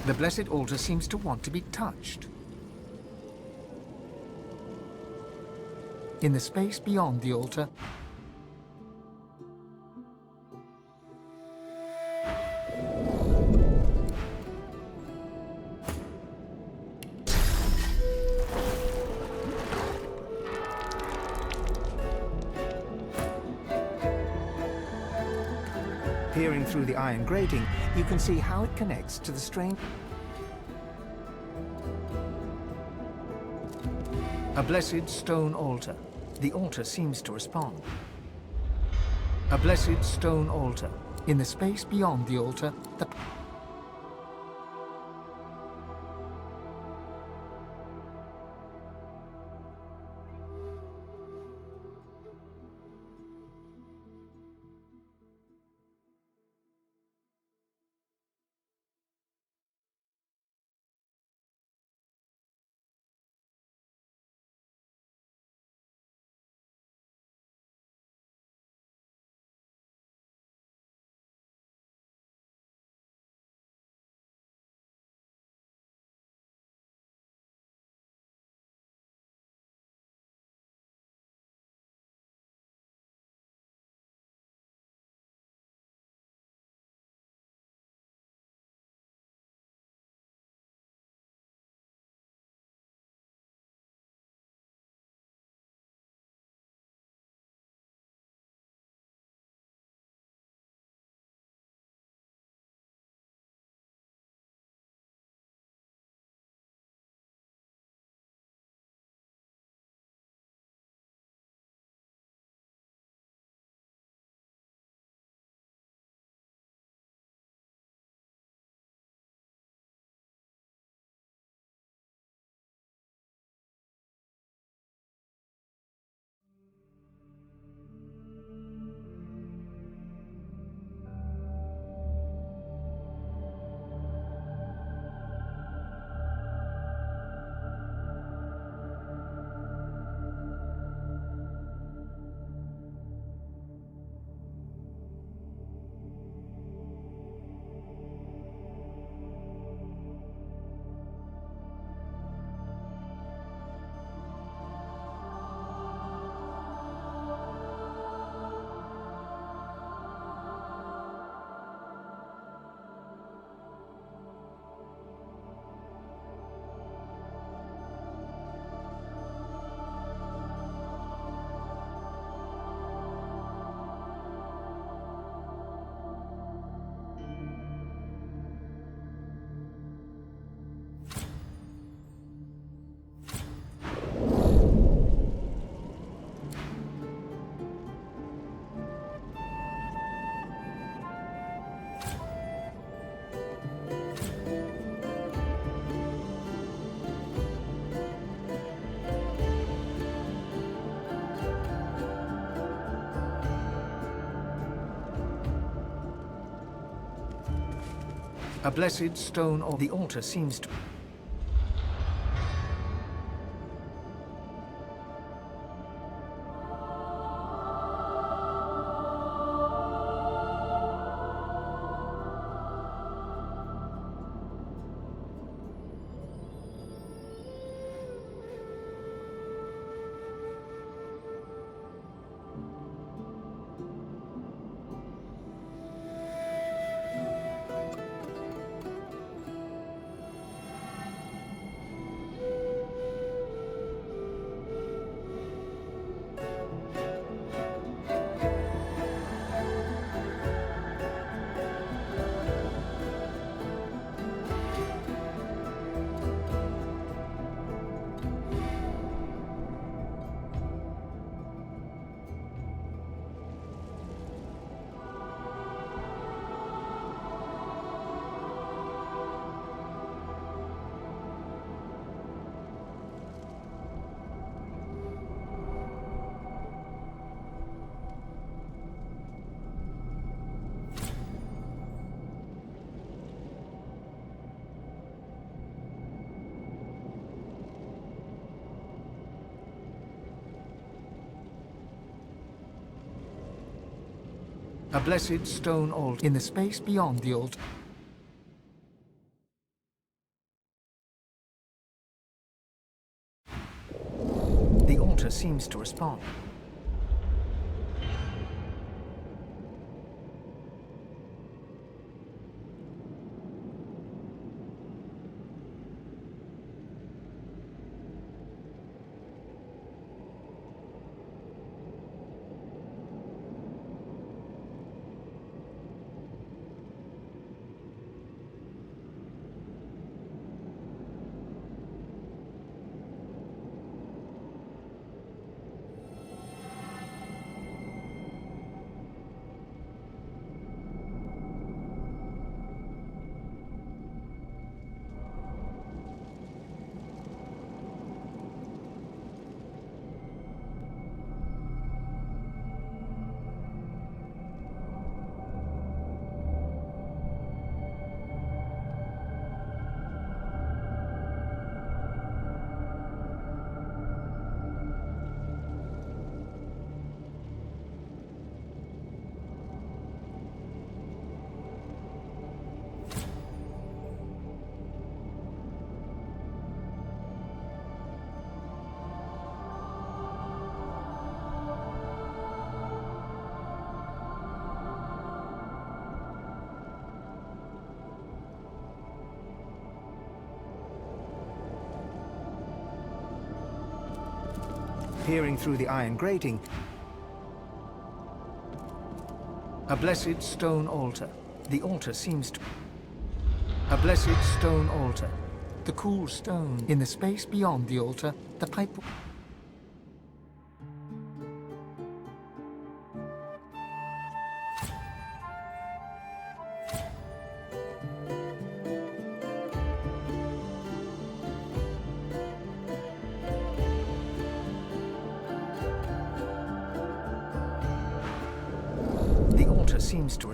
The blessed altar seems to want to be touched. In the space beyond the altar, peering through the iron grating, you can see how it connects to the strange... A blessed stone altar. The altar seems to respond. A blessed stone altar. In the space beyond the altar, the... A blessed stone or the altar seems to... A blessed stone altar in the space beyond the altar. altar seems to respond. Peering through the iron grating, a blessed stone altar. The altar seems to... A blessed stone altar. The cool stone. In the space beyond the altar, the pipe... The altar seems to...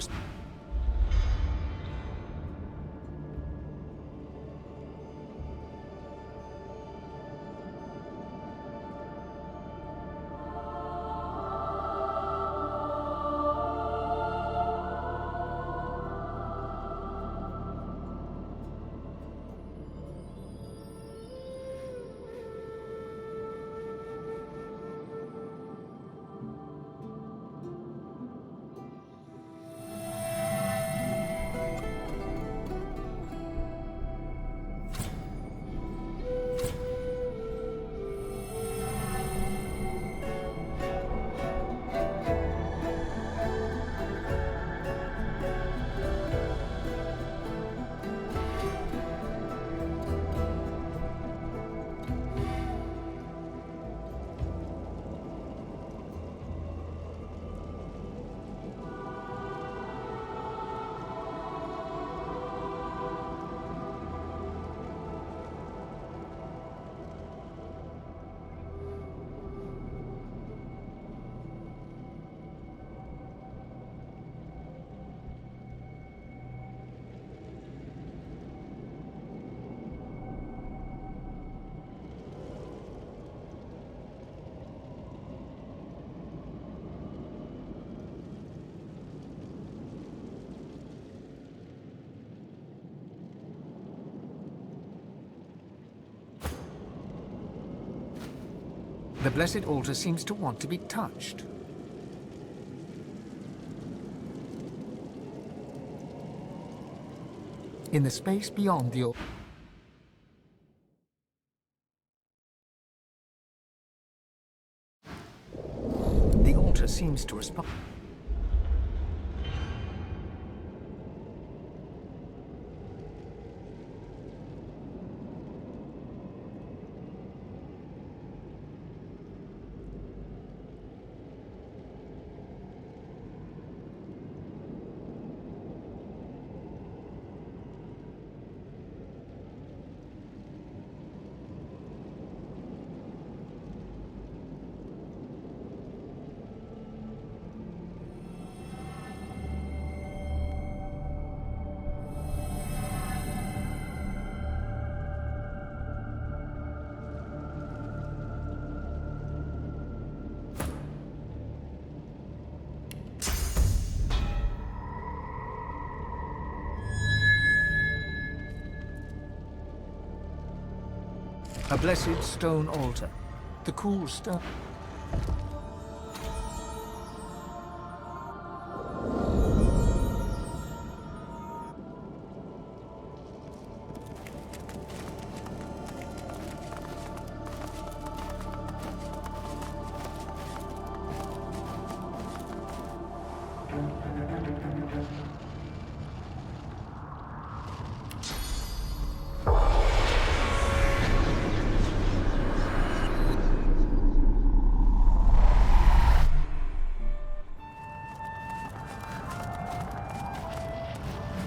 The blessed altar seems to want to be touched. In the space beyond the altar... The altar seems to respond. A blessed stone altar. The cool stone.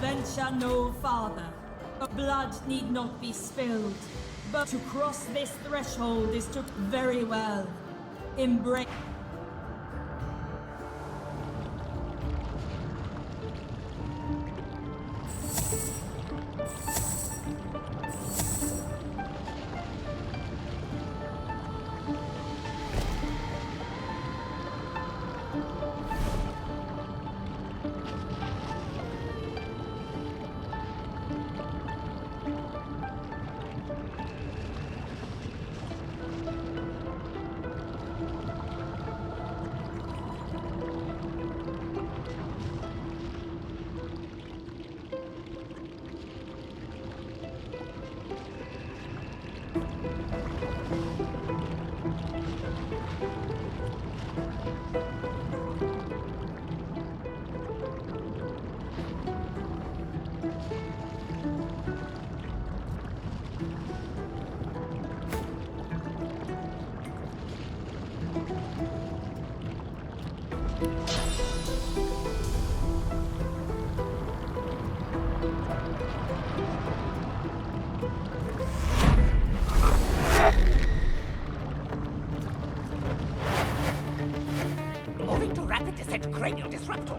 Venture no farther. Blood need not be spilled. But to cross this threshold is to very well. Embrace. Moving to rapid descent cranial disruptor.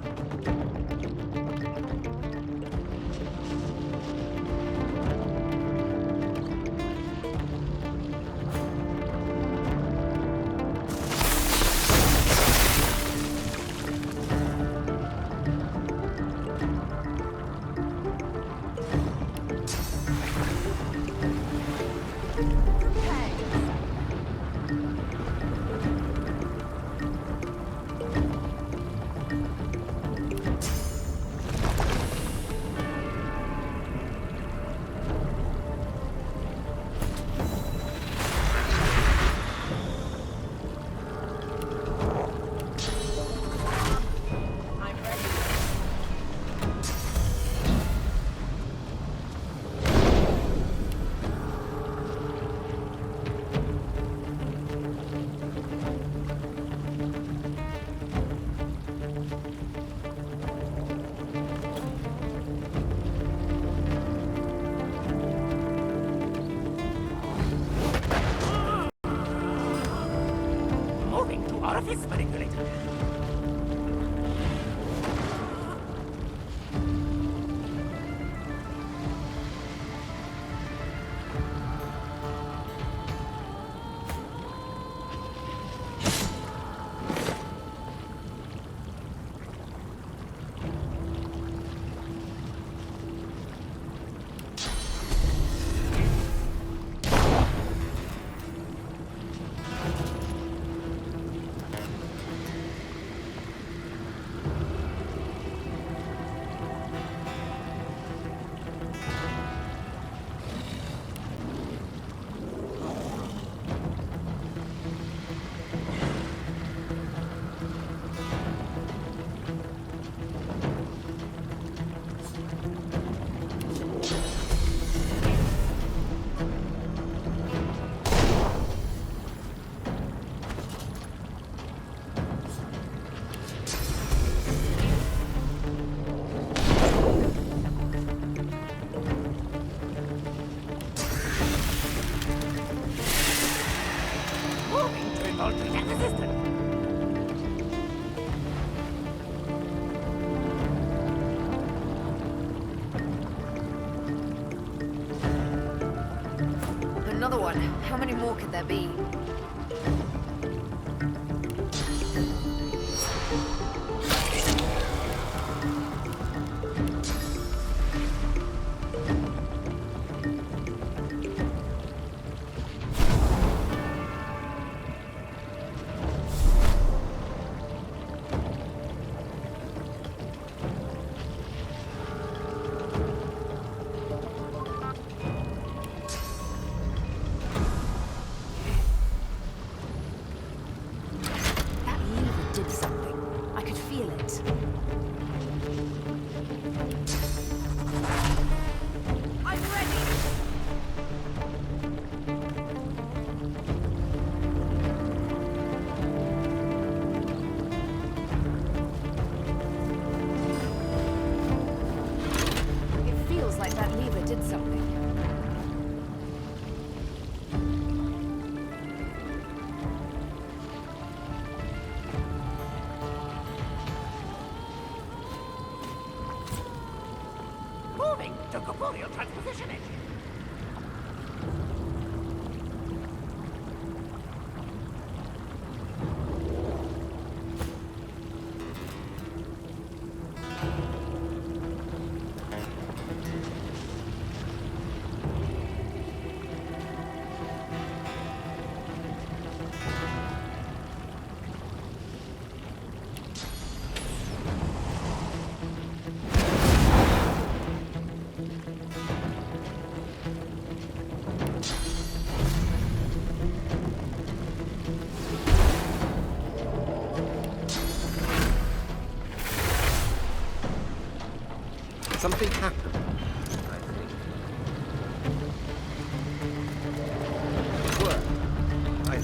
Orifice manipulator. Another one. How many more could there be?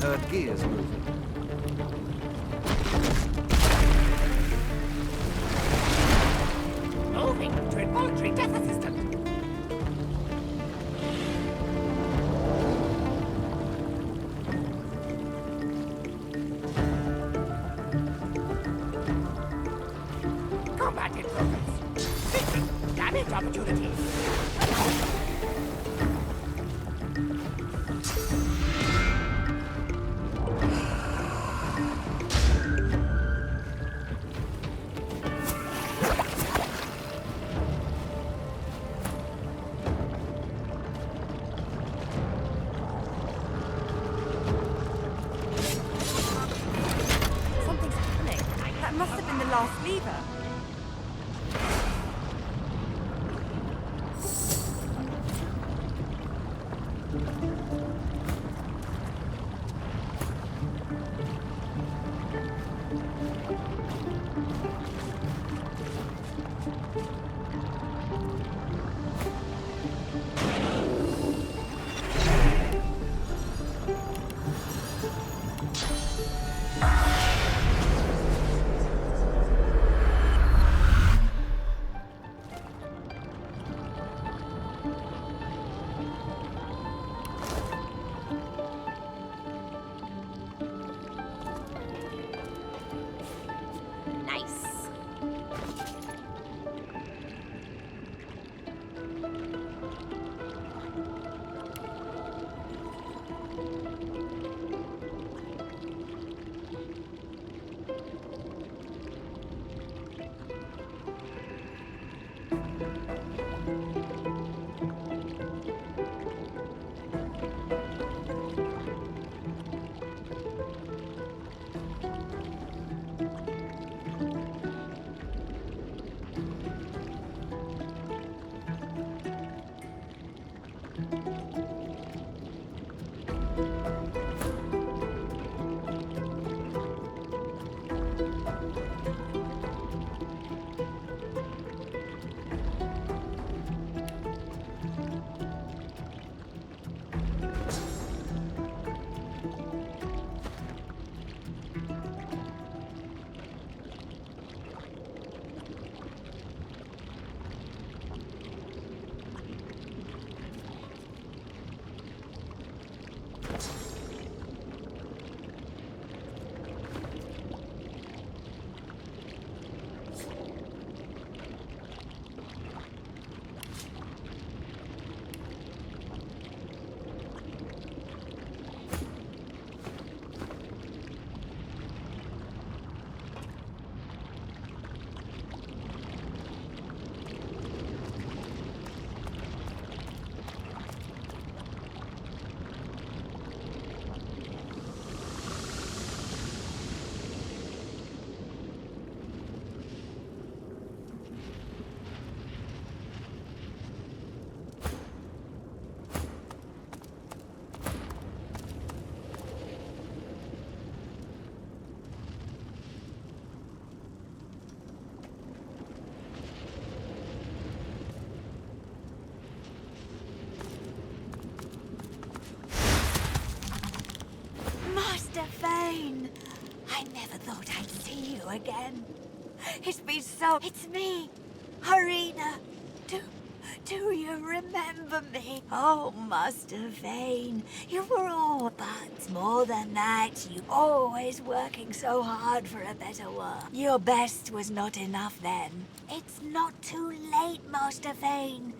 heard gears moving. Moving to involuntary death assistant. Combat in progress. Secret damage opportunity. Something's happening. That must have been the last lever. Fane, I never thought I'd see you again. It's been so... It's me, Harina. Do you remember me? Oh, Master Vane, you were all... But more than that, you always working so hard for a better world. Your best was not enough then. It's not too late, Master Vane.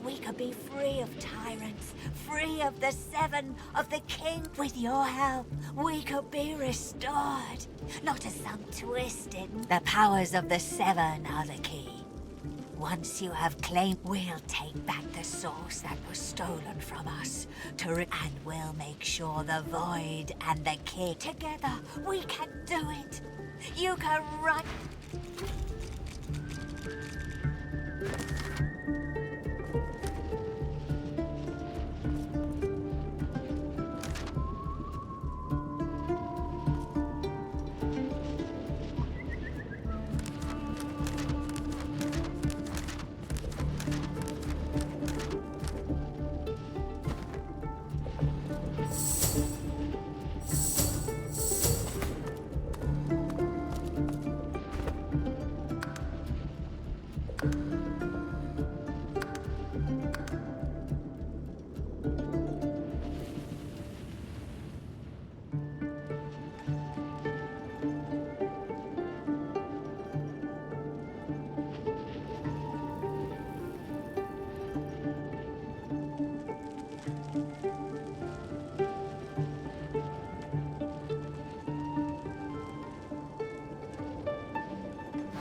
We could be free of tyrants, free of the seven, of the king. With your help, we could be restored. Not as some twisted. The powers of the seven are the key. Once you have claimed, we'll take back the source that was stolen from us. And we'll make sure the void and the king... Together, we can do it. You can run...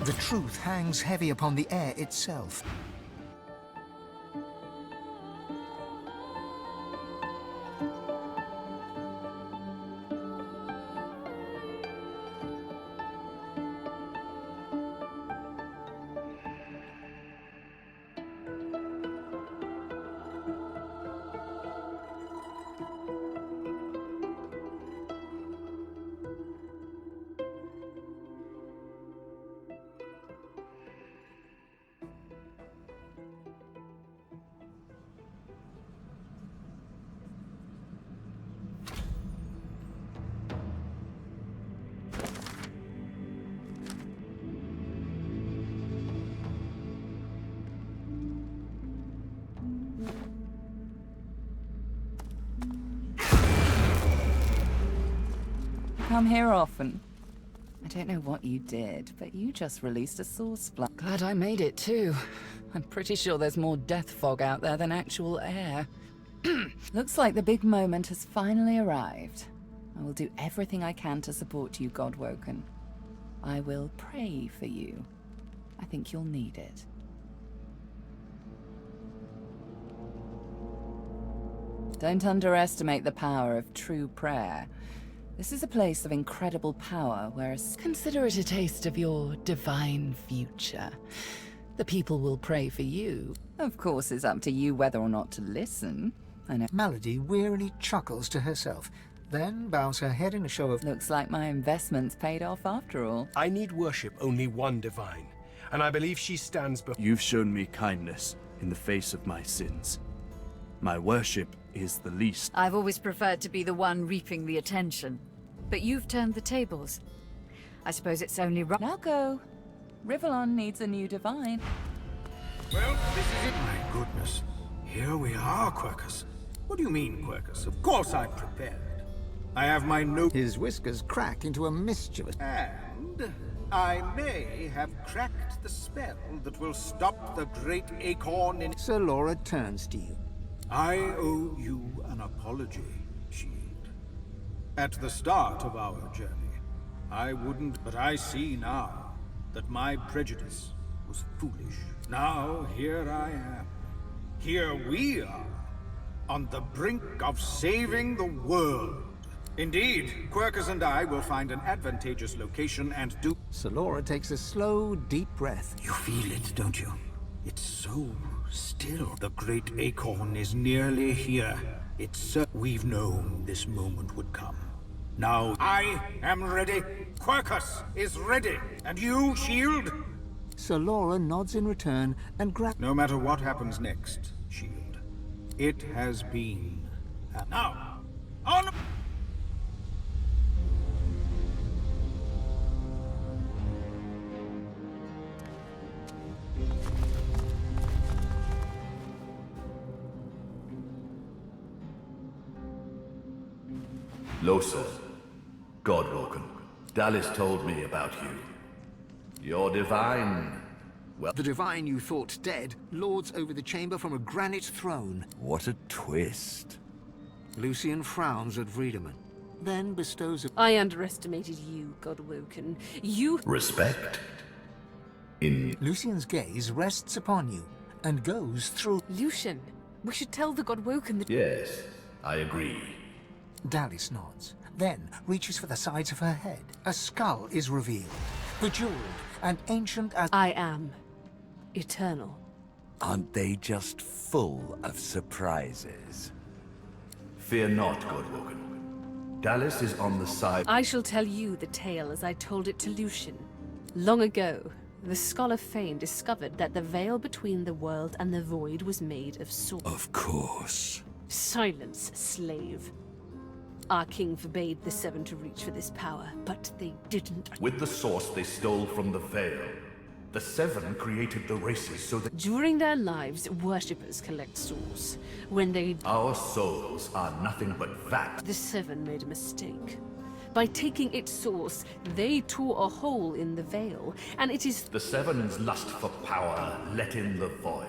The truth hangs heavy upon the air itself. Come here often. I don't know what you did, but you just released a source flood. Glad I made it too. I'm pretty sure there's more death fog out there than actual air. Looks like the big moment has finally arrived. I will do everything I can to support you, Godwoken. I will pray for you. I think you'll need it. Don't underestimate the power of true prayer. This is a place of incredible power, whereas consider it a taste of your divine future. The people will pray for you. Of course, it's up to you whether or not to listen. I know. Malady wearily chuckles to herself, then bows her head in a show of... Looks like my investment's paid off after all. I need worship only one divine, and I believe she stands before... You've shown me kindness in the face of my sins. My worship is the least. I've always preferred to be the one reaping the attention. But you've turned the tables. I suppose it's only right. Now go. Rivellon needs a new divine. Well, this is it. My goodness. Here we are, Quercus. What do you mean, Quercus? Of course I'm prepared. I have my note. His whiskers crack into a mischievous... And I may have cracked the spell that will stop the great acorn in... Sir Laura turns to you. I owe you an apology, Shield. At the start of our journey, I wouldn't, but I see now that my prejudice was foolish. Now, here I am. Here we are, on the brink of saving the world. Indeed, Quercus and I will find an advantageous location and do... Sir Laura takes a slow, deep breath. You feel it, don't you? It's so still. The great acorn is nearly here. We've known this moment would come. Now, I am ready. Quercus is ready. And you, Shield? Sir Laura nods in return and grabs... No matter what happens next, Shield, it has been... And now, on... Losa, Godwoken, Dallas told me about you. You're divine. Well, The divine you thought dead lords over the chamber from a granite throne. What a twist. Lucian frowns at Wiedemann, then bestows a... I underestimated you, Godwoken. You... Respect? Lucian's gaze rests upon you and goes through... Lucian, we should tell the Godwoken that... Yes, I agree. Dallas nods, then reaches for the sides of her head. A skull is revealed, bejeweled and ancient as... I am eternal. Aren't they just full of surprises? Fear not, Godwoken. Dallas is on the side... I shall tell you the tale as I told it to Lucian. Long ago, the Scholar Fane discovered that the veil between the world and the void was made of swords. Of course. Silence, slave. Our king forbade the Seven to reach for this power, but they didn't. With the source they stole from the Veil, the Seven created the races so that... During their lives, worshippers collect souls. When they... Our souls are nothing but that. The Seven made a mistake. By taking its source, they tore a hole in the veil, and it is... The Seven's lust for power let in the void.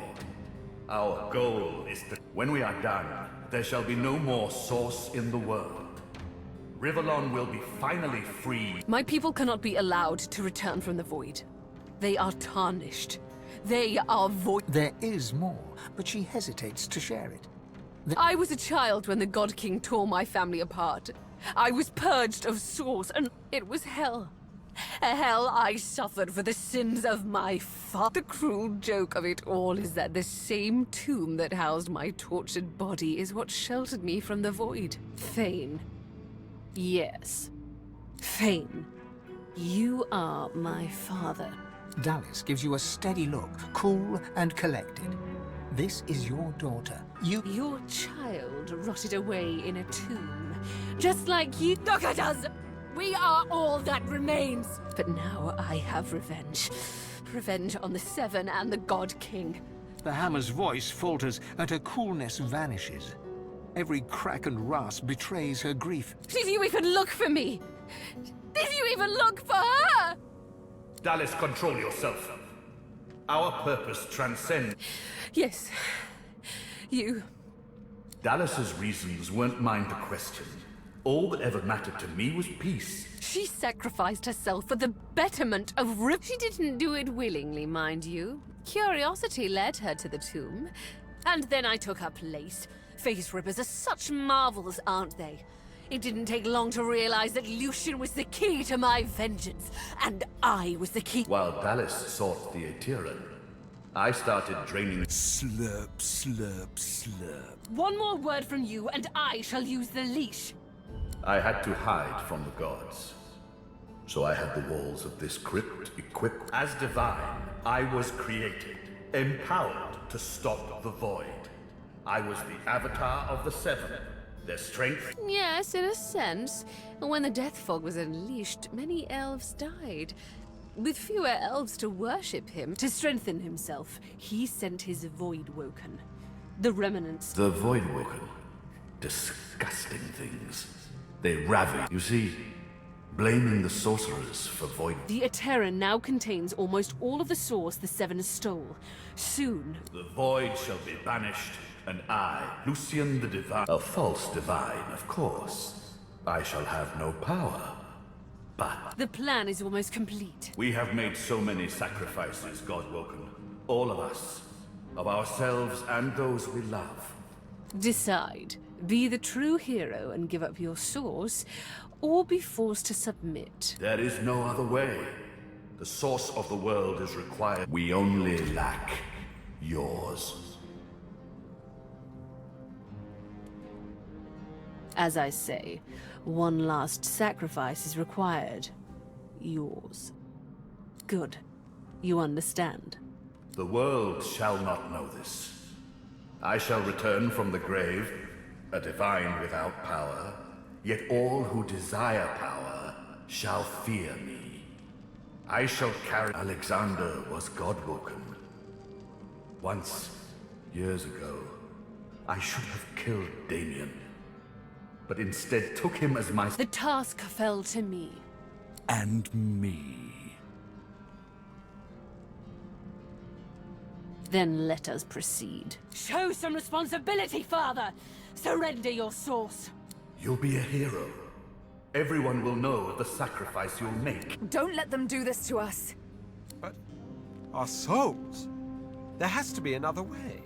Our goal is to... When we are done, there shall be no more source in the world. Rivellon will be finally free. My people cannot be allowed to return from the void. They are tarnished. They are void. There is more, but she hesitates to share it. I was a child when the God King tore my family apart. I was purged of source, and it was hell. A hell I suffered for the sins of my father. The cruel joke of it all is that the same tomb that housed my tortured body is what sheltered me from the void. Thane. Yes. Thane. You are my father. Dallas gives you a steady look, cool and collected. This is your daughter. Your child rotted away in a tomb, just like you. Look at us! We are all that remains. But now I have revenge. Revenge on the Seven and the God King. The hammer's voice falters and her coolness vanishes. Every crack and rasp betrays her grief. Did you even look for me? Did you even look for her? Dallas, control yourself. Our purpose transcends. Yes. You. Dallas's reasons weren't mine to question. All that ever mattered to me was peace. She sacrificed herself for the betterment of Rip. She didn't do it willingly, mind you. Curiosity led her to the tomb. And then I took her place. Face rippers are such marvels, aren't they? It didn't take long to realize that Lucian was the key to my vengeance, and I was the key. While Dallas sought the Aetheran, I started draining. Slurp, slurp, slurp. One more word from you, and I shall use the leash. I had to hide from the gods. So I had the walls of this crypt equipped. As divine, I was created, empowered to stop the void. I was the avatar of the Seven. Their strength. Yes, in a sense. When the death fog was unleashed, many elves died. With fewer elves to worship him, to strengthen himself, he sent his Voidwoken. The remnants. The Voidwoken. Disgusting things. They ravage. You see, blaming the sorcerers for void. The Aetheran now contains almost all of the source the Seven stole. Soon. The void shall be banished, and I, Lucian the Divine, a false divine, of course, I shall have no power. But the plan is almost complete. We have made so many sacrifices, Godwoken. All of us. Of ourselves and those we love. Decide. Be the true hero and give up your source, or be forced to submit. There is no other way. The source of the world is required. We only lack yours. As I say, one last sacrifice is required. Yours. Good. You understand. The world shall not know this. I shall return from the grave, a divine without power, yet all who desire power shall fear me. I shall carry... Alexander was Godwoken. Once, years ago, I should have killed Damien, but instead took him as my... The task fell to me. And me. Then let us proceed. Show some responsibility, Father! Surrender your source! You'll be a hero. Everyone will know of the sacrifice you'll make. Don't let them do this to us. But our souls? There has to be another way.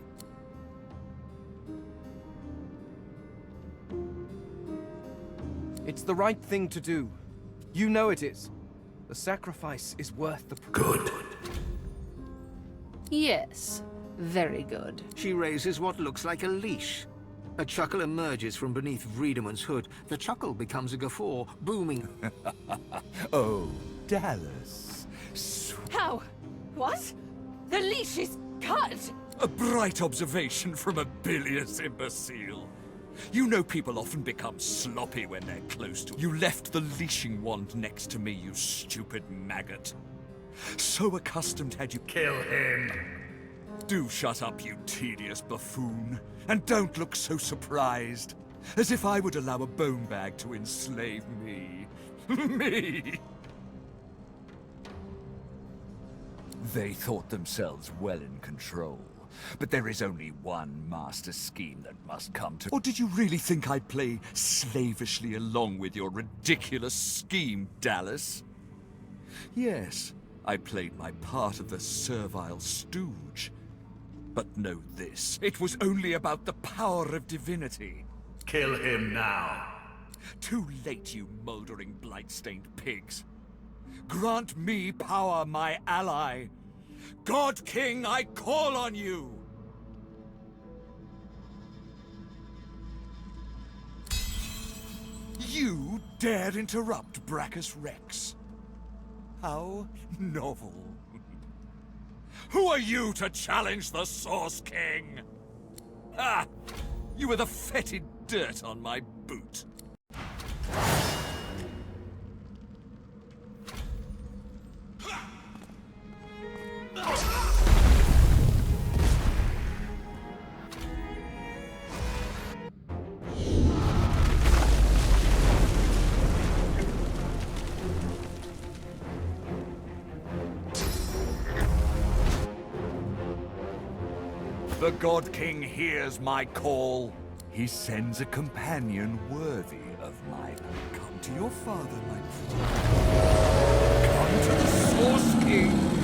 It's the right thing to do. You know it is. The sacrifice is worth the... Good. Yes, very good. She raises what looks like a leash. A chuckle emerges from beneath Vredeman's hood. The chuckle becomes a guffaw, booming. Oh, Dallas. How? What? The leash is cut! A bright observation from a bilious imbecile. You know people often become sloppy when they're close to... You left the leashing wand next to me, you stupid maggot. So accustomed had you... Kill him! Do shut up, you tedious buffoon. And don't look so surprised. As if I would allow a bone bag to enslave me. Me! They thought themselves well in control. But there is only one master scheme that must come to... Or did you really think I'd play slavishly along with your ridiculous scheme, Dallas? Yes, I played my part of the servile stooge. But know this, it was only about the power of divinity. Kill him now. Too late, you mouldering, blight-stained pigs. Grant me power, my ally. God King, I call on you! You dared interrupt Brackus Rex. How novel. Who are you to challenge the Source King? Ah! You were the fetid dirt on my boot. The God King hears my call. He sends a companion worthy of my... Come to your father, my friend. Come to the Source King.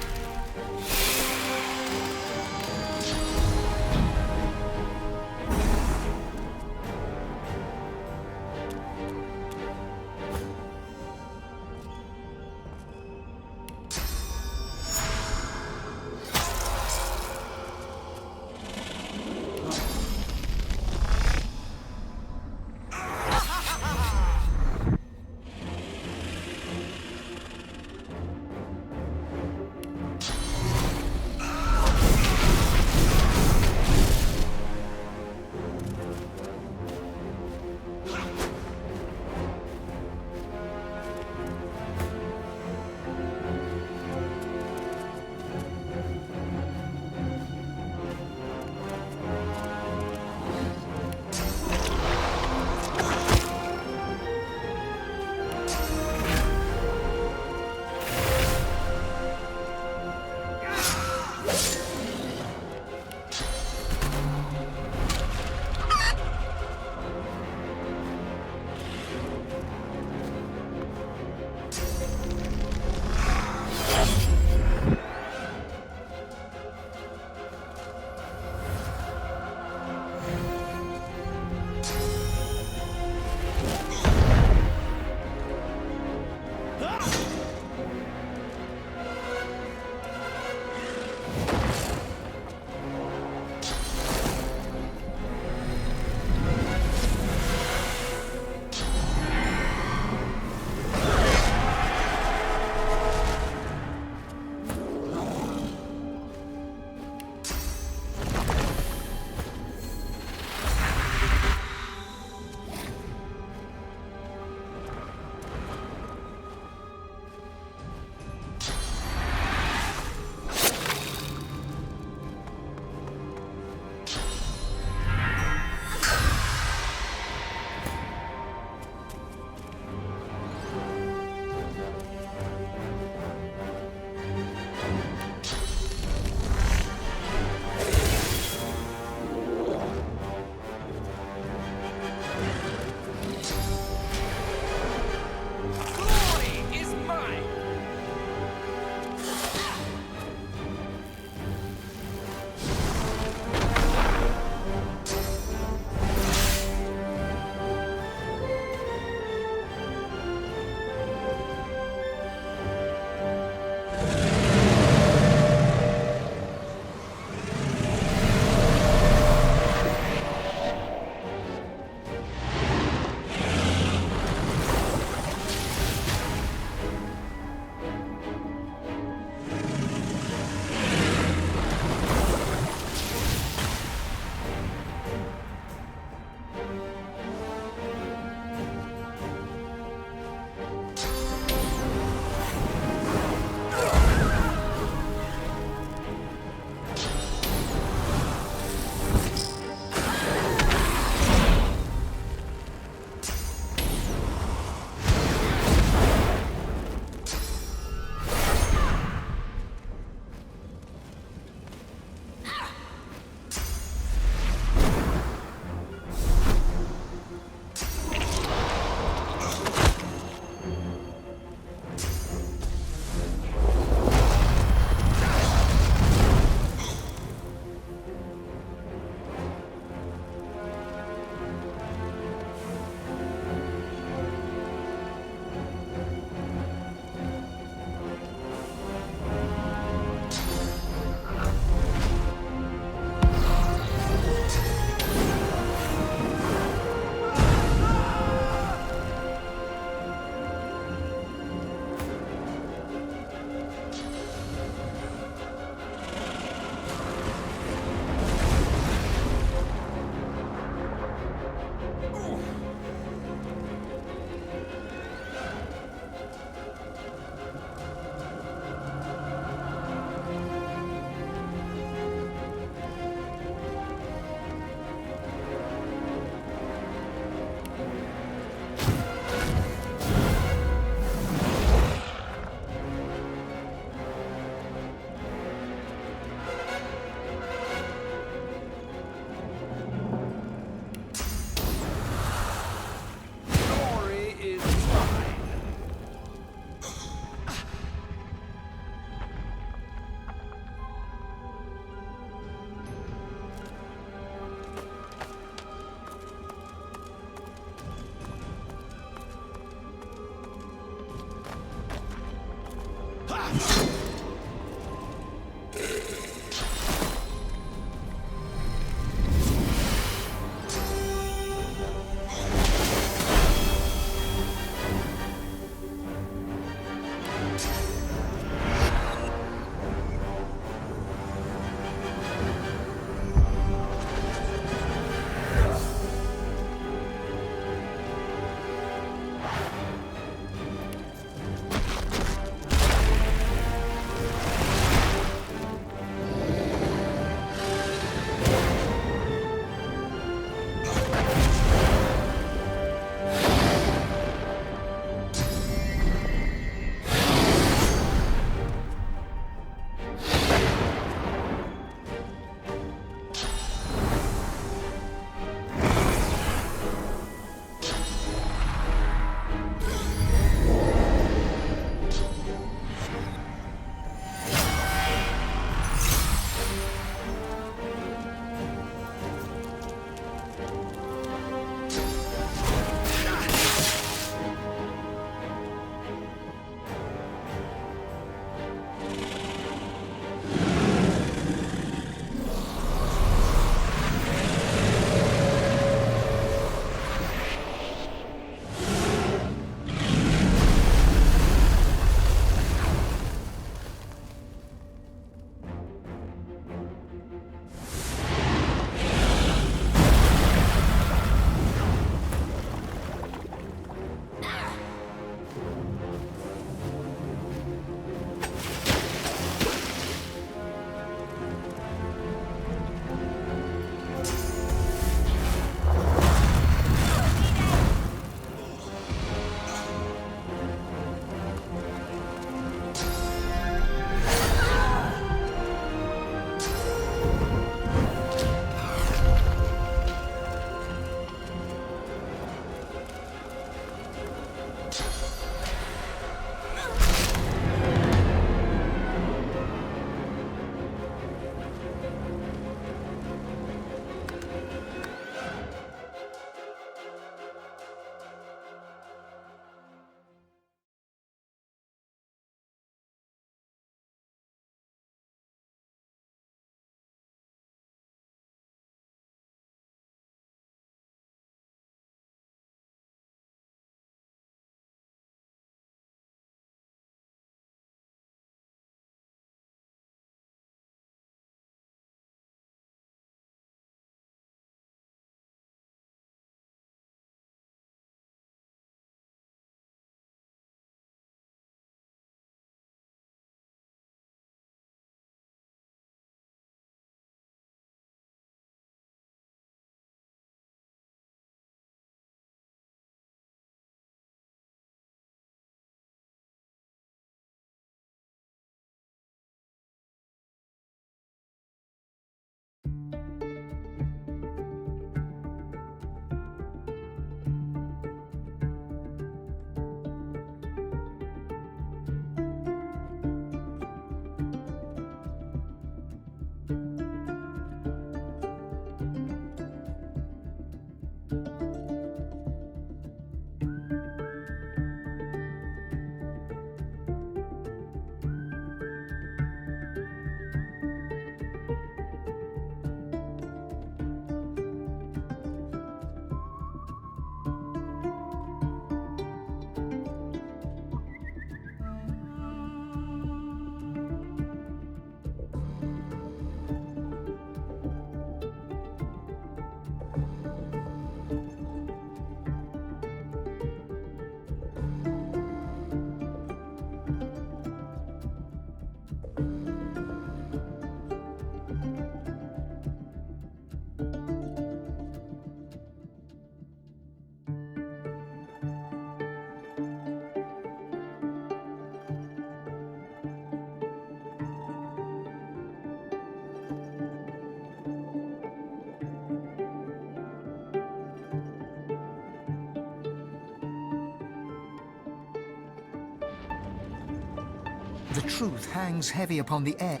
The truth hangs heavy upon the air.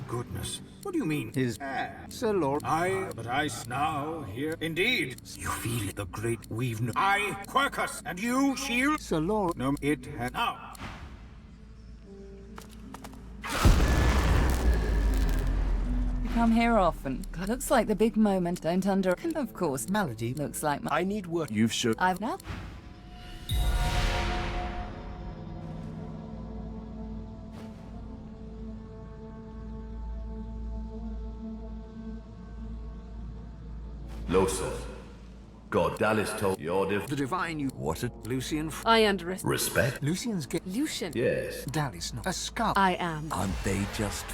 Goodness. What do you mean? His Sir Lord. But I now here. Indeed. You feel the great weave. I, Quercus, and you, Shield. Sir Lord. No, it has now. You come here often. Looks like the big moment. Don't under... Of course, Malady. looks like my... I need work. You've shown... I've now... Losa. God, Dallas told your The divine you. What a... Lucian. I underestimate. respect. Lucian's get. Lucian. Yes. Dallas not. A scar. I am. Aren't they just...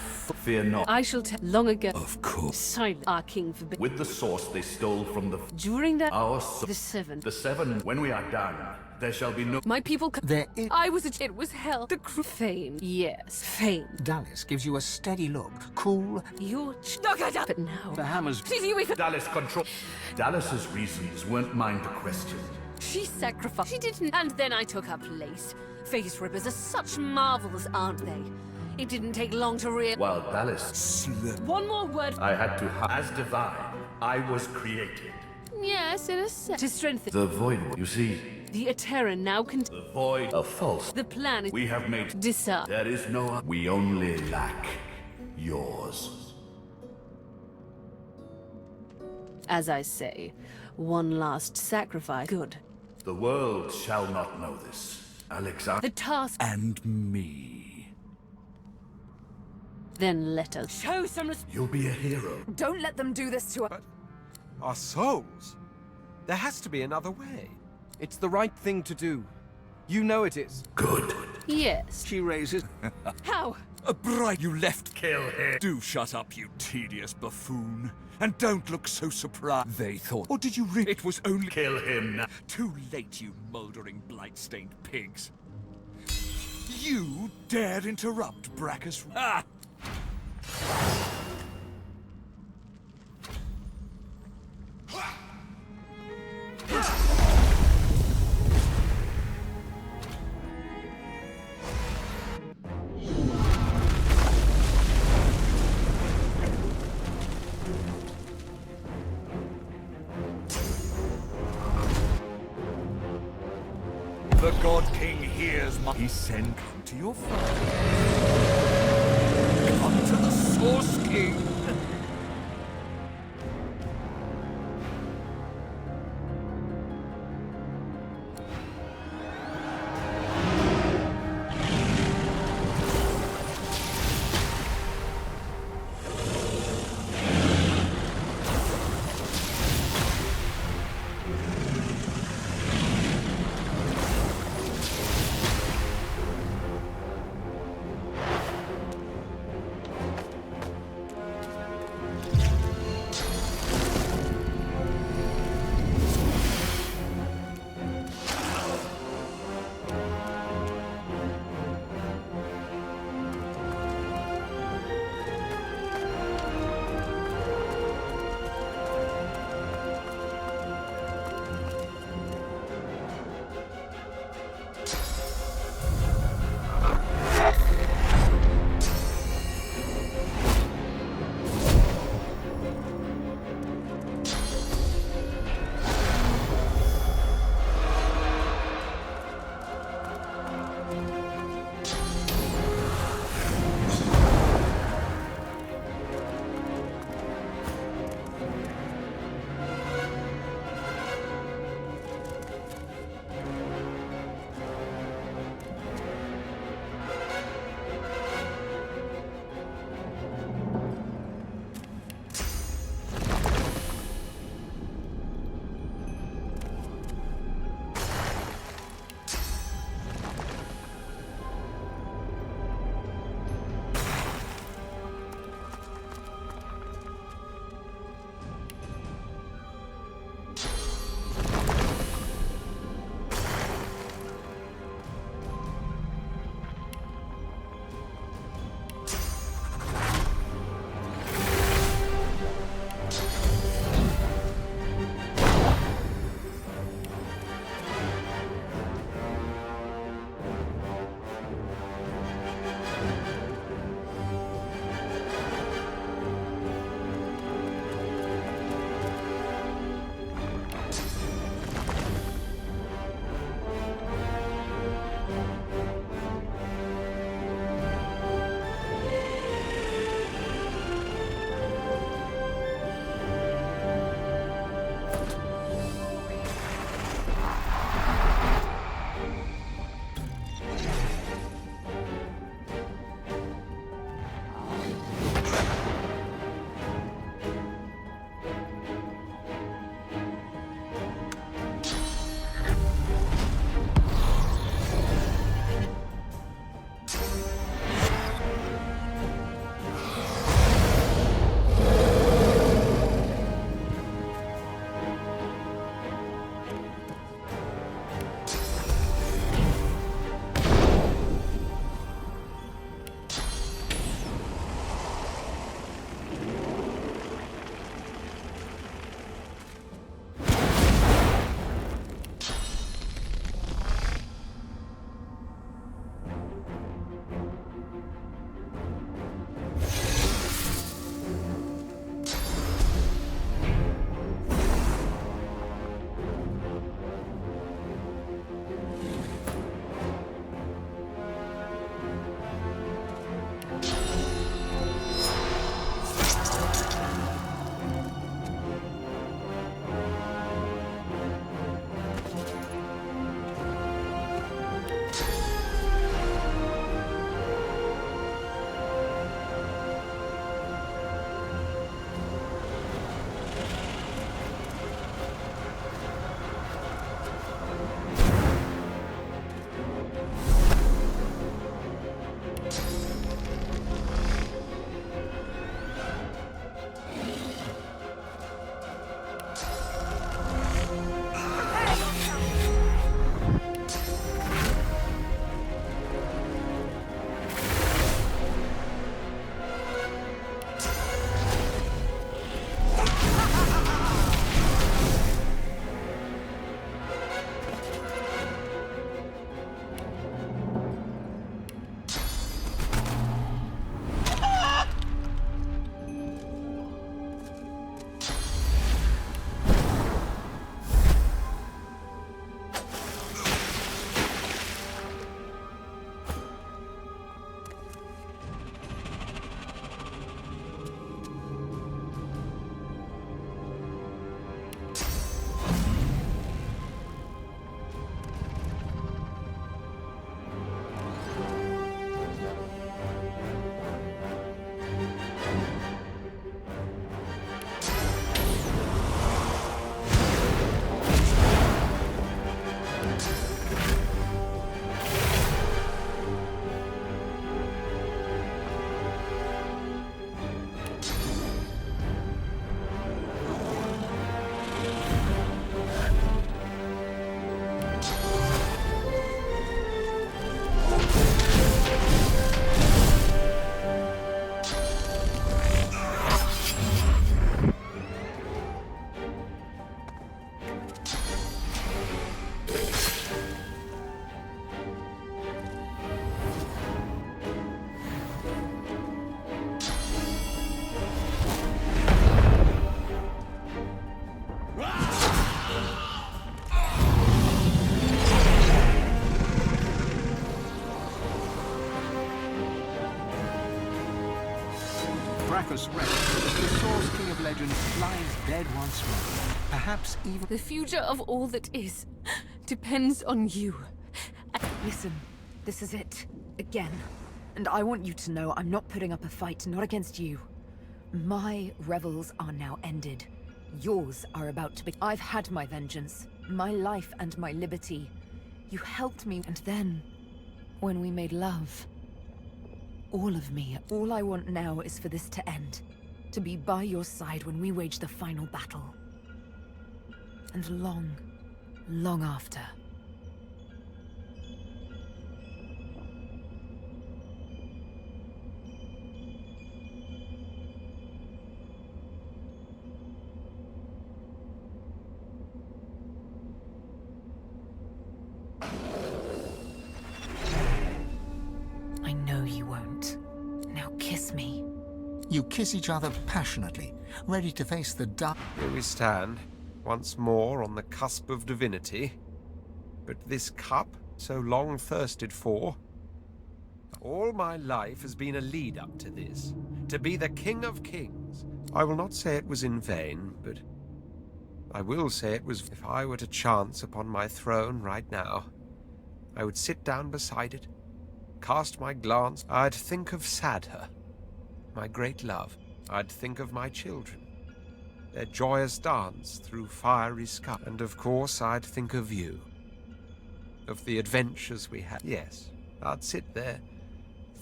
Fear not. I shall tell. Long ago. Of course. Silent. Our king forbid. With the source they stole from the... During that. Our The seven. The seven. When we are done, there shall be no... My people. There is. I was a. It was hell. The fame. Yes. Fame. Dallas gives you a steady look. Cool. You're. Look at that. But now. The hammers. Did you even. Dallas control... Dallas's reasons weren't mine to question. She sacrificed. She didn't. And then I took her place. Face rippers are such marvels, aren't they? It didn't take long to realize. While Dallas... One more word. I had to... As divine, I was created. Yes, in a sense. To strengthen. The void... You see... The Eterra now can. The void of false. The plan is. We have made... Decide. There is no... We only lack... yours. As I say, one last sacrifice. Good. The world shall not know this. Alexander... The task. And me. Then let us show some You'll be a hero. Don't let them do this to us. Our souls? There has to be another way. It's the right thing to do. You know it is. Good. Yes. She raises. How? A bright you left. Kill him. Do shut up, you tedious buffoon. And don't look so surprised. They thought... Or did you really... It was only... Kill him now. Too late, you mouldering, blight-stained pigs. You dared interrupt Brackus... Ah! The God King hears my... He sent come to your father. Come to the Source King. fortress rests, the Source King of Legends lies dead once more. Perhaps even... The future of all that is depends on you. Listen, this is it. Again. And I want you to know I'm not putting up a fight, not against you. My revels are now ended. Yours are about to be... I've had my vengeance, my life and my liberty. You helped me, and then, when we made love, all of me, all I want now is for this to end. To be by your side when we wage the final battle. And long, long after. I know you won't. Now kiss me. You kiss each other passionately, ready to face the dark... Here we stand, once more on the cusp of divinity. But this cup, so long thirsted for, all my life has been a lead-up to this. To be the King of Kings. I will not say it was in vain, but I will say it was... If I were to chance upon my throne right now, I would sit down beside it, cast my glance. I'd think of Sadher, my great love. I'd think of my children, their joyous dance through fiery sky. And of course, I'd think of you, of the adventures we had. Yes, I'd sit there,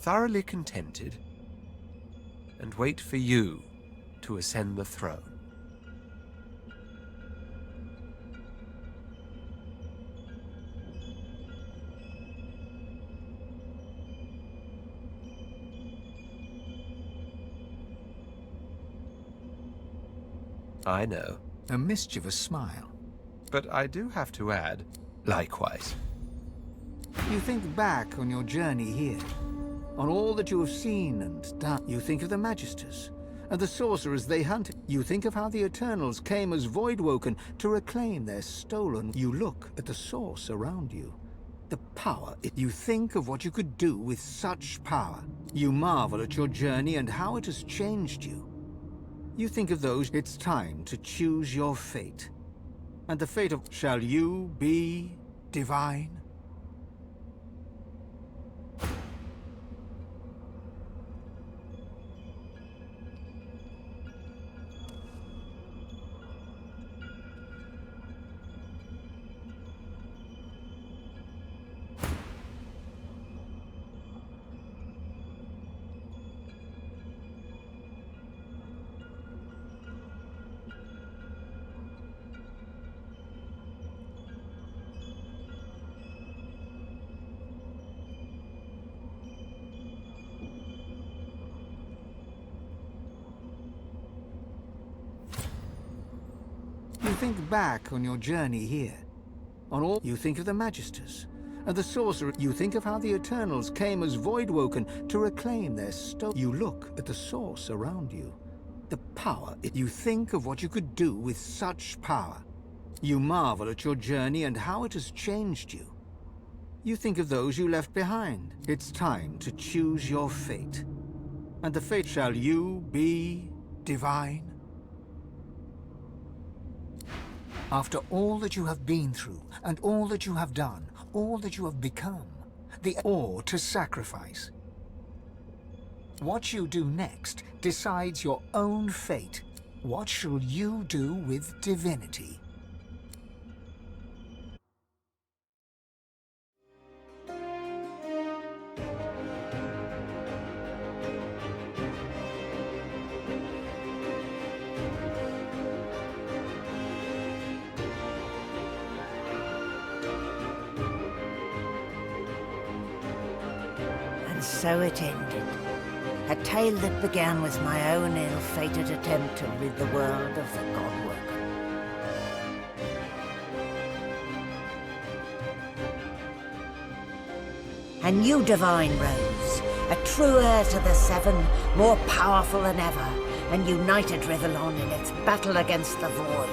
thoroughly contented, and wait for you to ascend the throne. I know. A mischievous smile. But I do have to add, likewise. You think back on your journey here, on all that you have seen and done. You think of the Magisters, and the sorcerers they hunted. You think of how the Eternals came as Voidwoken to reclaim their stolen... You look at the source around you. The power. You think of what you could do with such power. You marvel at your journey and how it has changed you. You think of those... It's time to choose your fate. And the fate of... Shall you be divine? You think back on your journey here, on all... You think of the Magisters, and the sorcerer... You think of how the Eternals came as Voidwoken to reclaim their You look at the source around you. The power... You think of what you could do with such power. You marvel at your journey and how it has changed you. You think of those you left behind. It's time to choose your fate. And the fate... Shall you be divine? After all that you have been through, and all that you have done, all that you have become, or to sacrifice. What you do next decides your own fate. What shall you do with divinity? So it ended. A tale that began with my own ill-fated attempt to rid the world of the Godworker. A new divine rose, a true heir to the Seven, more powerful than ever, and united Rivellon in its battle against the Void.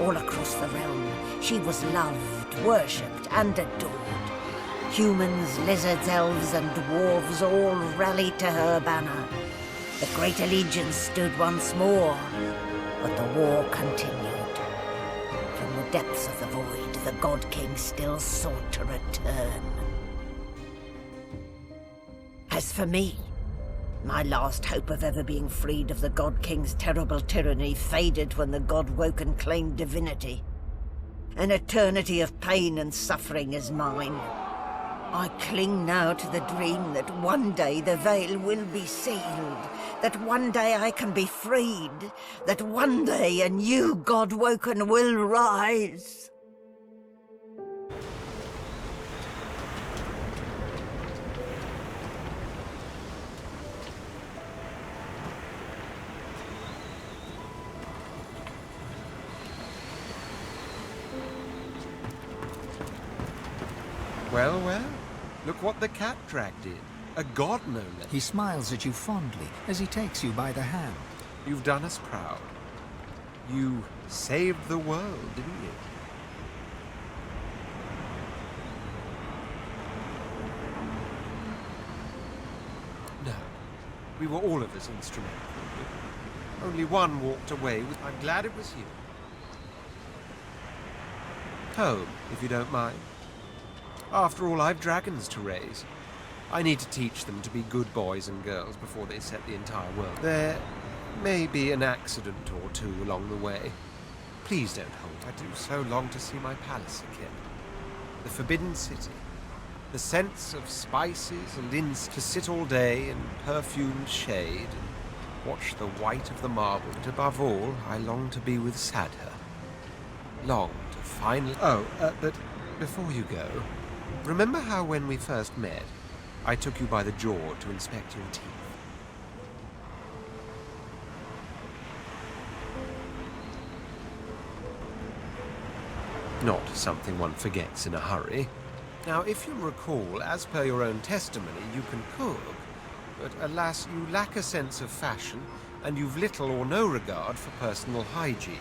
All across the realm, she was loved, worshipped, and adored. Humans, lizards, elves, and dwarves all rallied to her banner. The Great Allegiance stood once more, but the war continued. From the depths of the void, the God King still sought to return. As for me, my last hope of ever being freed of the God King's terrible tyranny faded when the God woke and claimed divinity. An eternity of pain and suffering is mine. I cling now to the dream that one day the veil will be sealed, that one day I can be freed, that one day a new God woken will rise. Well, well. Look what the cat dragged in. A god, no less. He smiles at you fondly as he takes you by the hand. You've done us proud. You saved the world, didn't you? No. We were all of us instrumental. Only one walked away with... I'm glad it was you. Home, if you don't mind. After all, I've dragons to raise. I need to teach them to be good boys and girls before they set the entire world. There may be an accident or two along the way. Please don't hold. I do so long to see my palace again. The Forbidden City. The sense of spices and to sit all day in perfumed shade and watch the white of the marble. But above all, I long to be with Sadher. Long to finally... but before you go... Remember how when we first met, I took you by the jaw to inspect your teeth? Not something one forgets in a hurry. Now, if you recall, as per your own testimony, you can cook, but alas, you lack a sense of fashion, and you've little or no regard for personal hygiene.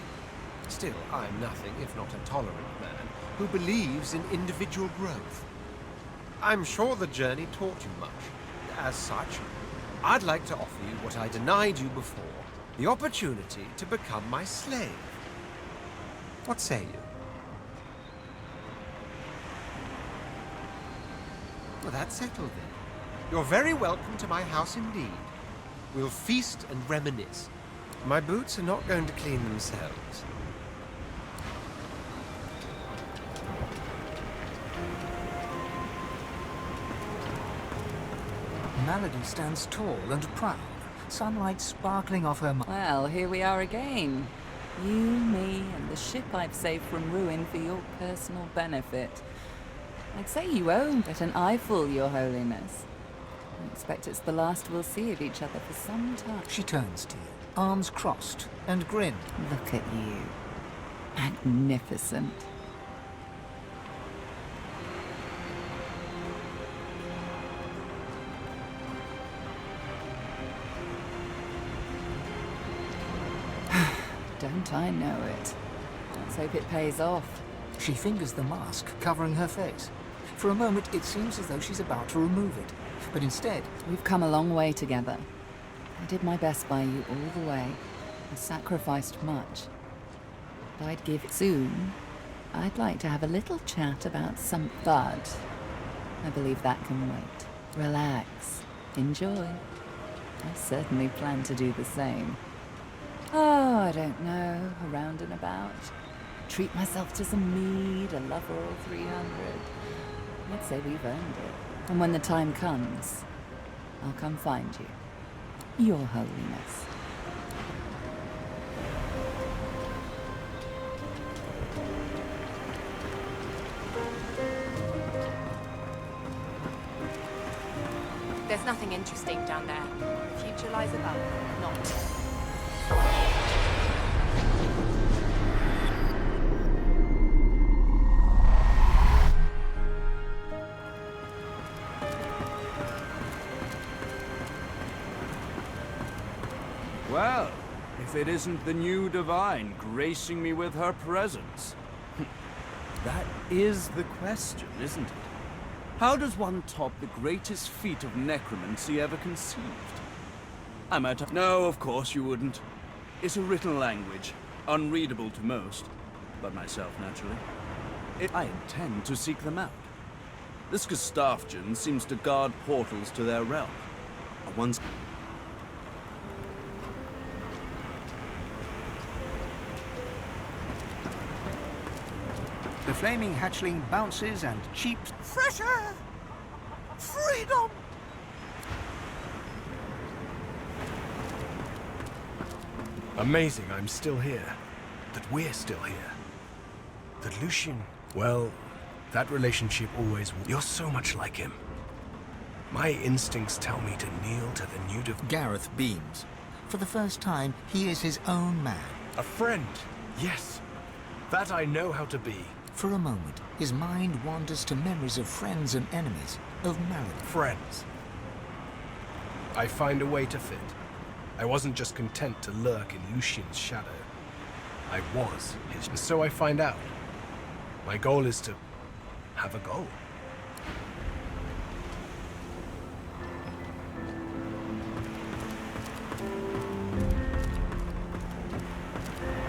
Still, I'm nothing if not a tolerant man who believes in individual growth. I'm sure the journey taught you much. As such, I'd like to offer you what I denied you before, the opportunity to become my slave. What say you? Well, that's settled then. You're very welcome to my house indeed. We'll feast and reminisce. My boots are not going to clean themselves. Melody stands tall and proud, sunlight sparkling off her... Well, here we are again. You, me, and the ship I've saved from ruin for your personal benefit. I'd say you own but an eyeful, Your Holiness. I expect it's the last we'll see of each other for some time. She turns to you, arms crossed, and grin. Look at you. Magnificent. Don't I know it? Let's hope it pays off. She fingers the mask, covering her face. For a moment, it seems as though she's about to remove it. But instead... We've come a long way together. I did my best by you all the way. I sacrificed much. But I'd give it soon. I'd like to have a little chat about some... But I believe that can wait. Relax. Enjoy. I certainly plan to do the same. Oh, I don't know, around and about. Treat myself to some mead, a lover or 300. I'd say we've earned it. And when the time comes, I'll come find you. Your Holiness. There's nothing interesting down there. The future lies above, not below. Well, if it isn't the new Divine gracing me with her presence. That is the question, isn't it? How does one top the greatest feat of necromancy ever conceived? I'm at a... No, of course you wouldn't. It's a written language, unreadable to most, but myself, naturally. I intend to seek them out. This Gustafjan seems to guard portals to their realm. Once... The flaming hatchling bounces and cheeps. Fresh air! Freedom! Amazing I'm still here. That we're still here. That Lucian... Well, that relationship always... You're so much like him. My instincts tell me to kneel to the new Gareth beams. For the first time, he is his own man. A friend, yes. That I know how to be. For a moment, his mind wanders to memories of friends and enemies, of marriage. Friends. I find a way to fit. I wasn't just content to lurk in Lucian's shadow. I was his, and so I find out. My goal is to have a goal.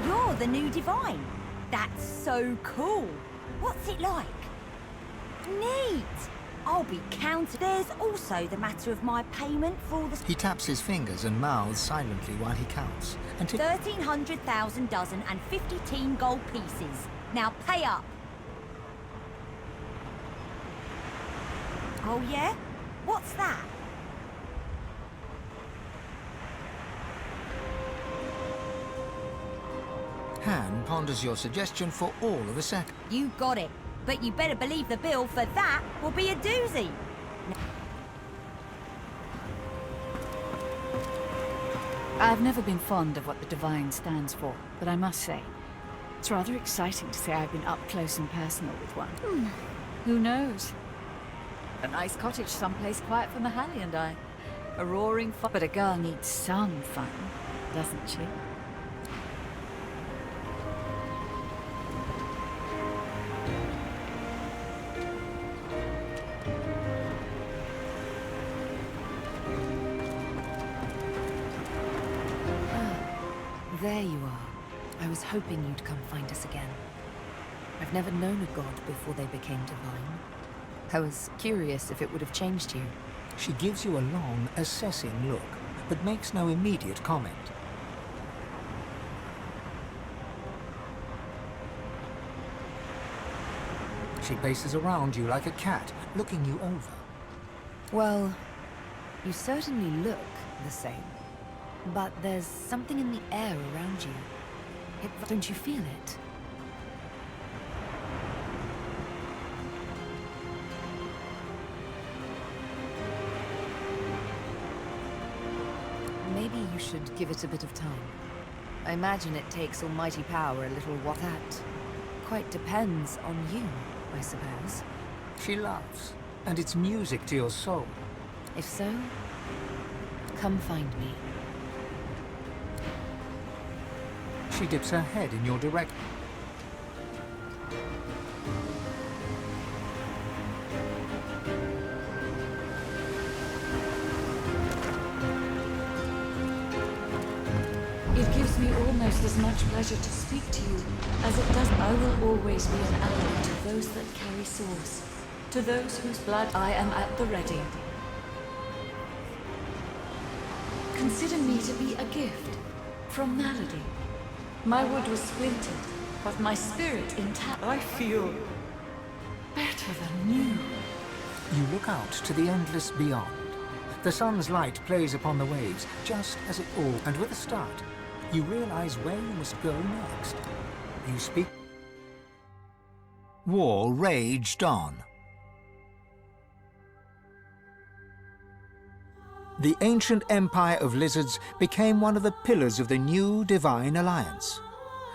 You're the new Divine. That's so cool. What's it like? Neat. I'll be counted. There's also the matter of my payment for all the... He taps his fingers and mouths silently while he counts. Until 1,300,000 dozen and 50 gold pieces. Now pay up. Oh yeah? What's that? Han ponders your suggestion for all of a sec. You got it. But you better believe the bill for that will be a doozy. I've never been fond of what the Divine stands for, but I must say, it's rather exciting to say I've been up close and personal with one. Who knows? A nice cottage someplace quiet for Mahalia and I. A roaring fire. But a girl needs some fun, doesn't she? There you are. I was hoping you'd come find us again. I've never known a god before they became divine. I was curious if it would have changed you. She gives you a long, assessing look, but makes no immediate comment. She paces around you like a cat, looking you over. Well, you certainly look the same. But there's something in the air around you. Don't you feel it? Maybe you should give it a bit of time. I imagine it takes almighty power a little while. That quite depends on you, I suppose. She laughs, and it's music to your soul. If so, come find me. She dips her head in your direction. It gives me almost as much pleasure to speak to you as it does. I will always be an ally to those that carry swords, to those whose blood I am at the ready. Consider me to be a gift from Malady. My wood was splintered, but my spirit intact. I feel better than new. You look out to the endless beyond. The sun's light plays upon the waves, just as it all, and with a start, you realize where you must go next. You speak. War raged on. The ancient empire of lizards became one of the pillars of the new divine alliance.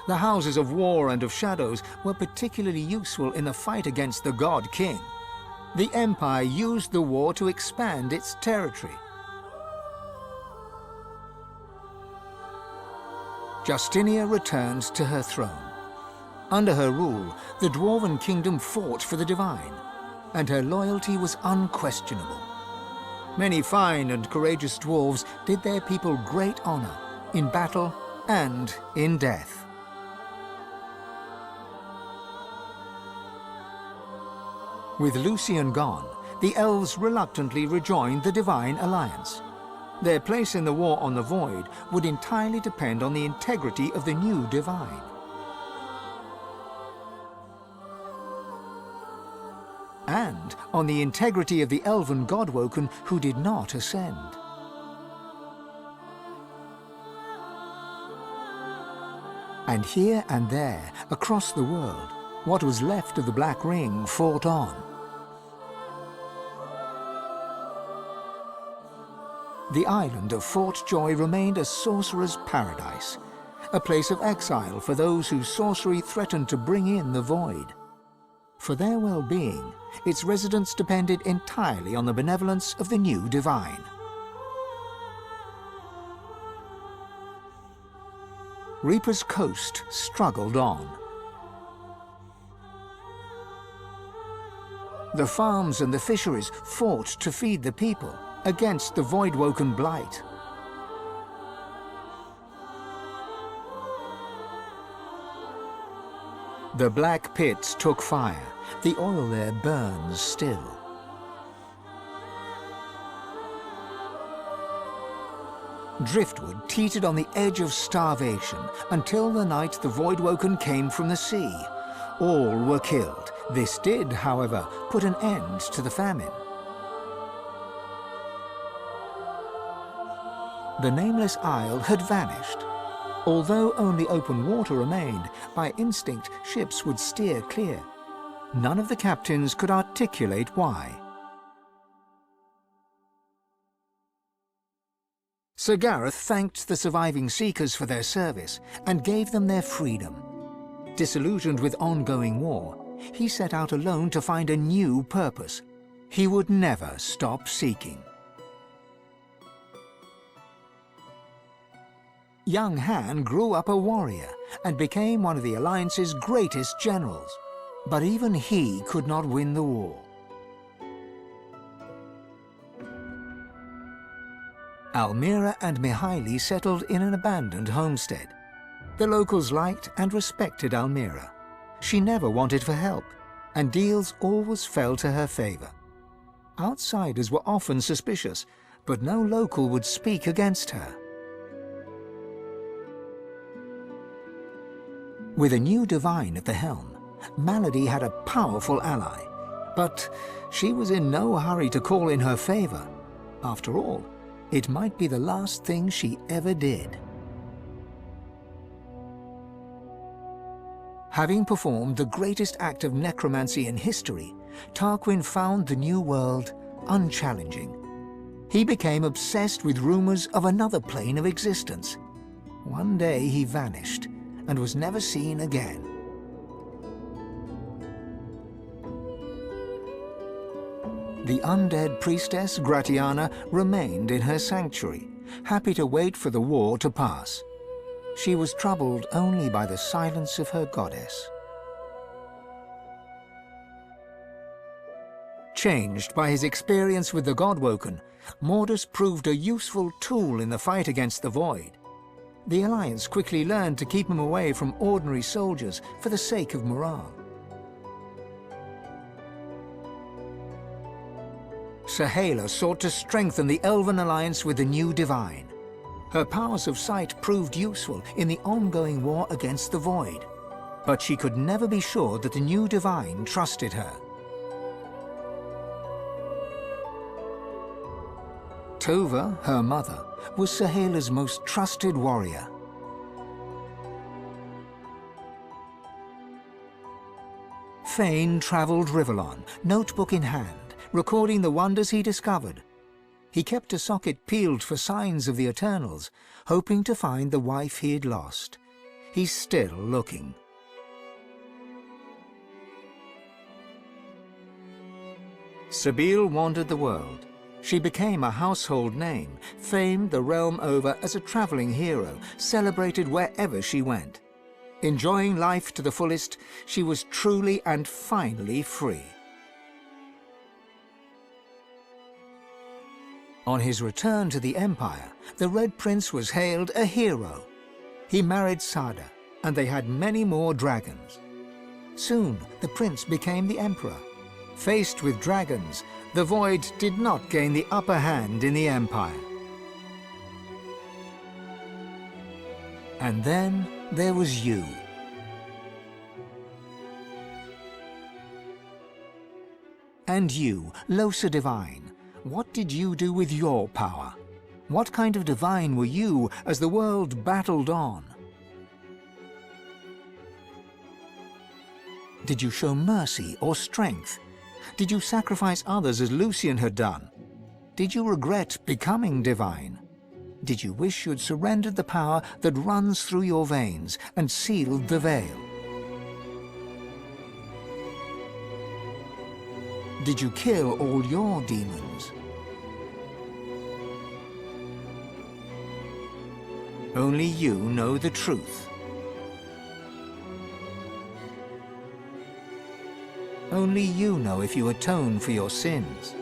The houses of war and of shadows were particularly useful in the fight against the god king. The empire used the war to expand its territory. Justinia returns to her throne. Under her rule, the Dwarven kingdom fought for the divine, and her loyalty was unquestionable. Many fine and courageous dwarves did their people great honor in battle and in death. With Lucian gone, the elves reluctantly rejoined the Divine Alliance. Their place in the war on the Void would entirely depend on the integrity of the new Divine. And on the integrity of the elven Godwoken who did not ascend. And here and there, across the world, what was left of the Black Ring fought on. The island of Fort Joy remained a sorcerer's paradise, a place of exile for those whose sorcery threatened to bring in the Void. For their well-being, its residents depended entirely on the benevolence of the new Divine. Reaper's Coast struggled on. The farms and the fisheries fought to feed the people against the Voidwoken blight. The black pits took fire. The oil there burns still. Driftwood teetered on the edge of starvation until the night the Voidwoken came from the sea. All were killed. This did, however, put an end to the famine. The nameless isle had vanished. Although only open water remained, by instinct ships would steer clear. None of the captains could articulate why. Sir Gareth thanked the surviving Seekers for their service and gave them their freedom. Disillusioned with ongoing war, he set out alone to find a new purpose. He would never stop seeking. Young Han grew up a warrior and became one of the Alliance's greatest generals. But even he could not win the war. Almira and Mihaili settled in an abandoned homestead. The locals liked and respected Almira. She never wanted for help, and deals always fell to her favor. Outsiders were often suspicious, but no local would speak against her. With a new Divine at the helm, Malady had a powerful ally, but she was in no hurry to call in her favor. After all, it might be the last thing she ever did. Having performed the greatest act of necromancy in history, Tarquin found the new world unchallenging. He became obsessed with rumors of another plane of existence. One day he vanished and was never seen again. The undead priestess Gratiana remained in her sanctuary, happy to wait for the war to pass. She was troubled only by the silence of her goddess. Changed by his experience with the Godwoken, Mordus proved a useful tool in the fight against the Void. The Alliance quickly learned to keep him away from ordinary soldiers for the sake of morale. Sahala sought to strengthen the Elven Alliance with the new Divine. Her powers of sight proved useful in the ongoing war against the Void, but she could never be sure that the new Divine trusted her. Tova, her mother, was Sahala's most trusted warrior. Fane traveled Rivellon, notebook in hand, recording the wonders he discovered. He kept a socket peeled for signs of the Eternals, hoping to find the wife he had lost. He's still looking. Ysbeйл wandered the world. She became a household name, famed the realm over as a traveling hero, celebrated wherever she went. Enjoying life to the fullest, she was truly and finally free. On his return to the Empire, the Red Prince was hailed a hero. He married Sada, and they had many more dragons. Soon, the prince became the Emperor. Faced with dragons, the Void did not gain the upper hand in the Empire. And then there was you. And you, Losa Divine, what did you do with your power? What kind of divine were you as the world battled on? Did you show mercy or strength? Did you sacrifice others as Lucian had done? Did you regret becoming divine? Did you wish you'd surrendered the power that runs through your veins and sealed the veil? Did you kill all your demons? Only you know the truth. Only you know if you atone for your sins.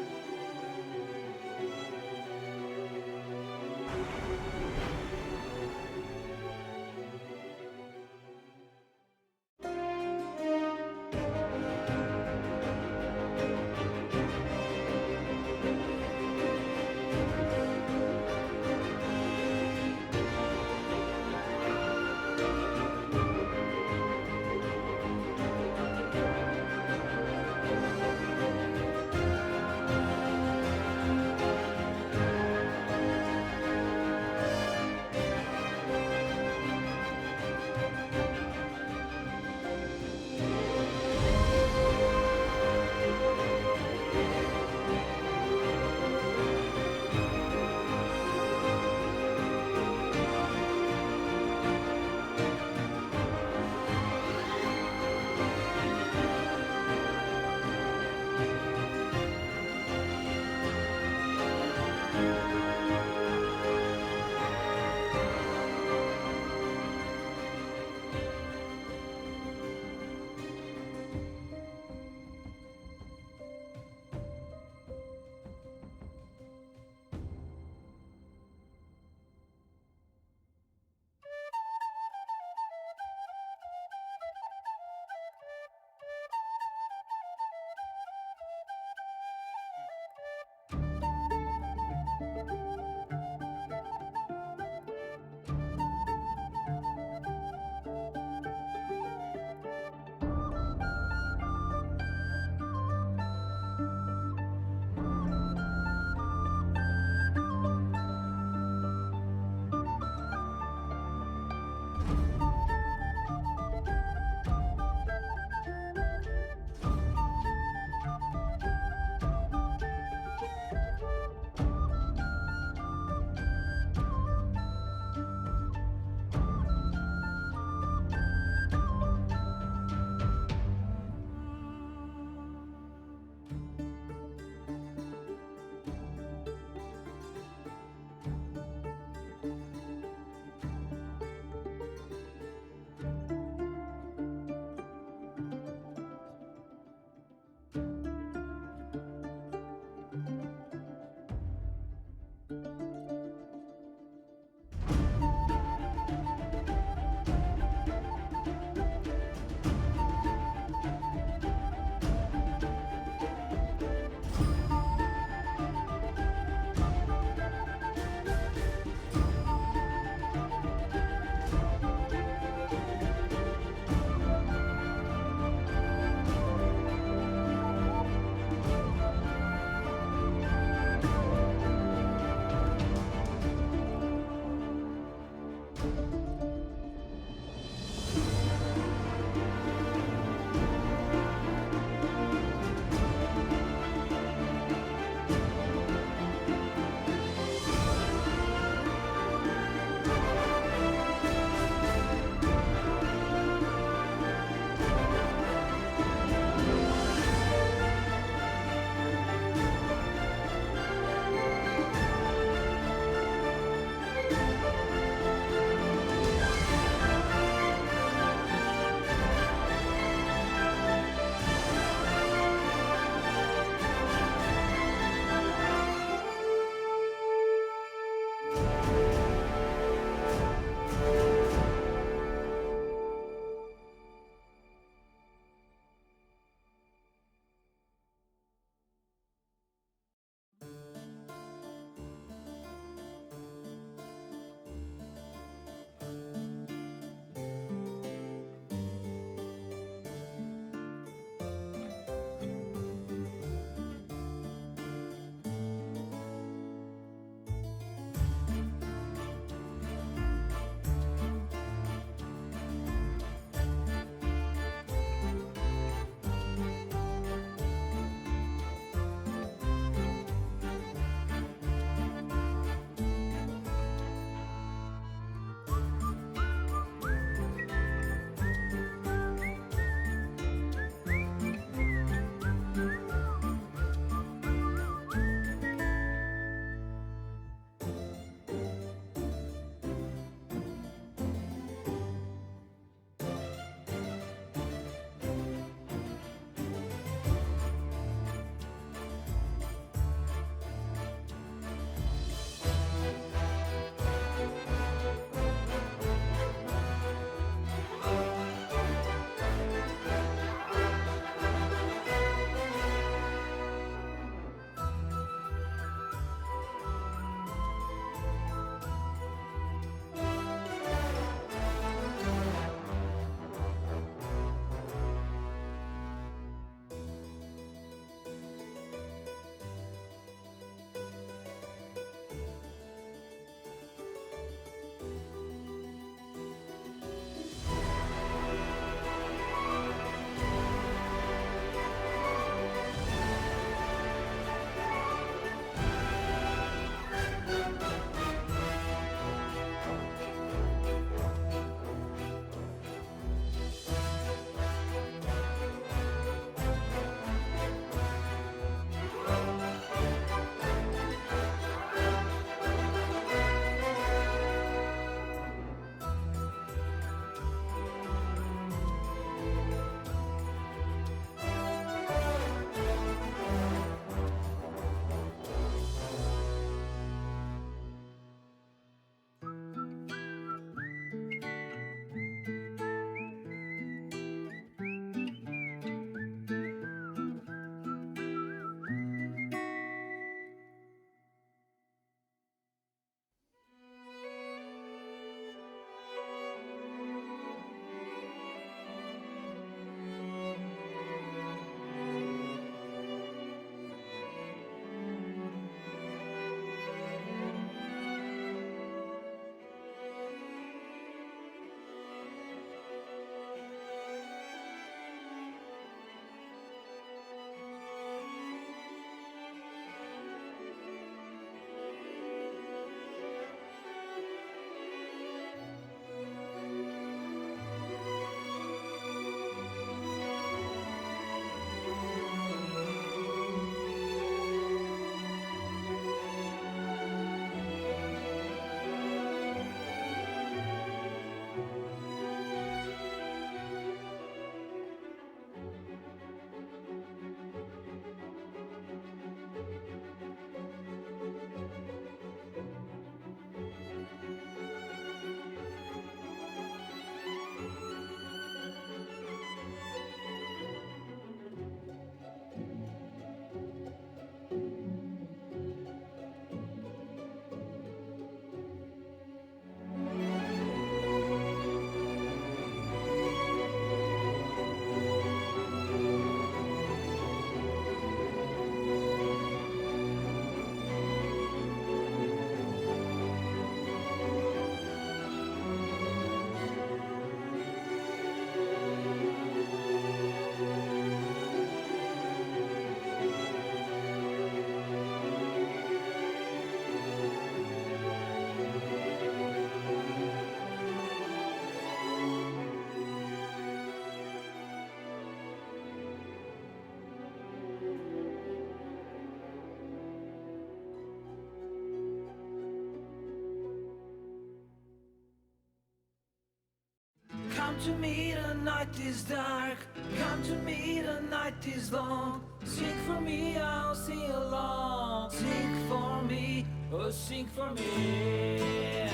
Come to me, the night is dark. Come to me, the night is long. Sing for me, I'll sing along. Sing for me, oh sing for me.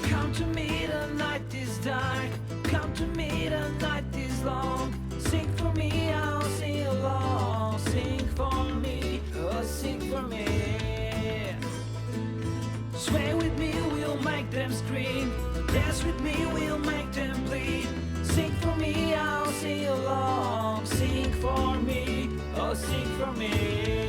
Come to me, the night is dark. Come to me, the night is long. Sing for me, I'll sing along. Sing for me, oh sing for me. Sway with me, we'll make them scream. Dance with me, we'll make them bleed. Sing for me, I'll sing along. Sing for me, oh sing for me.